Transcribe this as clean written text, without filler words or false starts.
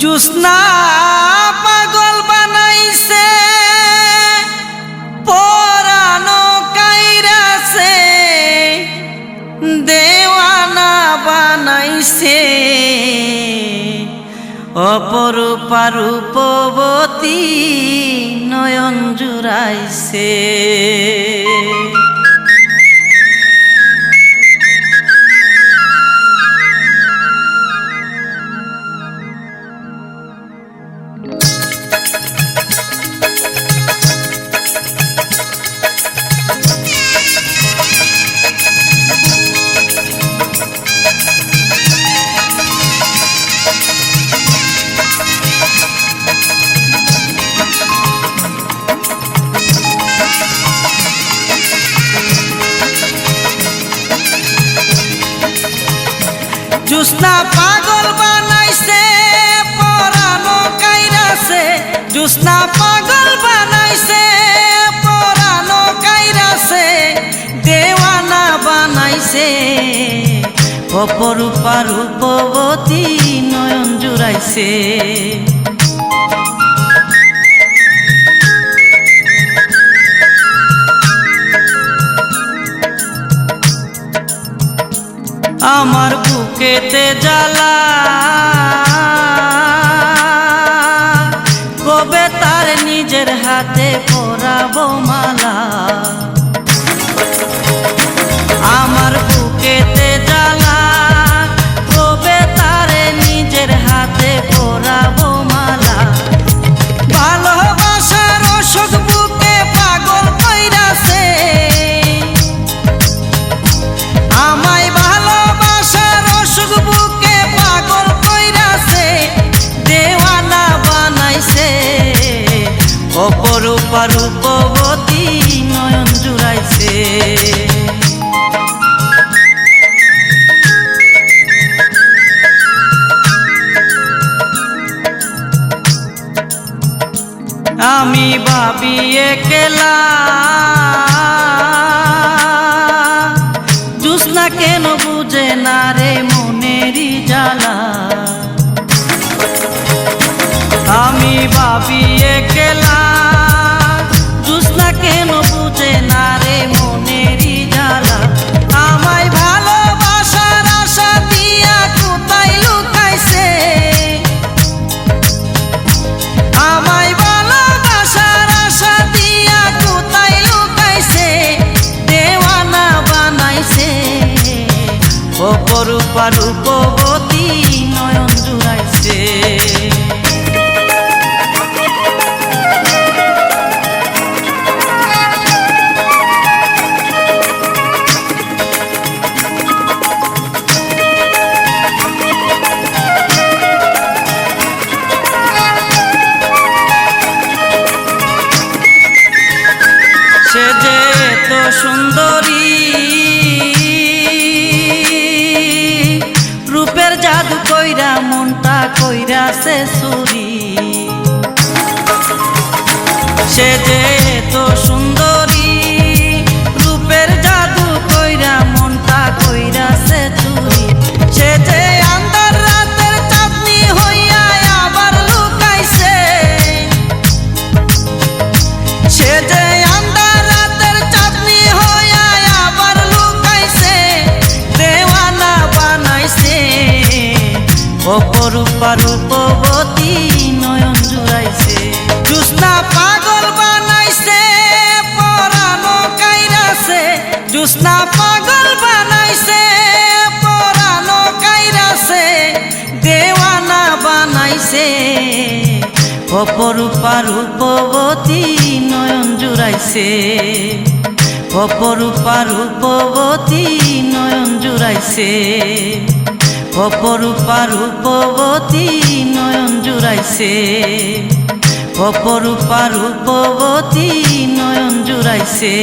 জুসনা পাগল বানাইছে পরানো কাইরাছে দেওয়ানা বানাইছে অপরূপা রূপবতী নয়ন জুড়াইছে। জুসনা পাগল বানাইছে পরানো কাইরাছে, জুসনা পাগল বানাইছে পরানো কাইরাছে দেওয়ানা বানাইছে অপরূপা রূপবতী নয়ন জুড়াইছে। আমার বুকেতে জ্বালা কবে তার নিজের হাতে পরাবো মালা। আমার বুকেতে জ্বালা কবে তার নিজের হাতে পরাবো মালা। ভালোবাসার অসুখ বুকে পাগল কইরাছে আমায়, ভালোবাসার অসুখ বুকে পাগল কইরাছে দেওয়ানা বানাইছে অপরূপা রূপবতী নয়ন জুড়াইছে। আমি ভাবি একলা জুসনা কেন বুঝে না রে মনেরই জ্বালা। আমি ভাবি একলা জুসনা কেন বুঝে না রে মনেরই জ্বালা। আমায় ভালোবাসার আশা দিয়া কোথায় লুকাইছে, আমায় ভালোবাসার আশা দিয়া কোথায় লুকাইছে দেওয়ানা বানাইছে অপরূপা রূপবতী নয়ন জুড়াইছে। সে যে এত সুন্দরী রূপের জাদু কইরা মনটা কইরাছে চুরি। সে যে এত সুন্দরী রূপের জাদু কইরা মনটা কইরাছে চুরি। সে যে আন্ধার রাতের চাঁদনি হইয়া আবার লুকাইছে, সে যে অপরূপা রূপবতী নয়ন জুড়াইছে। জুসনা পাগল বানাইছে পরানো কাইরাছে, জুসনা পাগল বানাইছে পরানো কাইরাছে দেওয়ানা বানাইছে অপরূপা রূপবতী নয়ন জুড়াইছে অপরূপা রূপবতী নয়ন জুড়াইছে অপরূপা রূপবতী নয়ন জুড়াইছে অপরূপা রূপবতী নয়ন জুড়াইছে।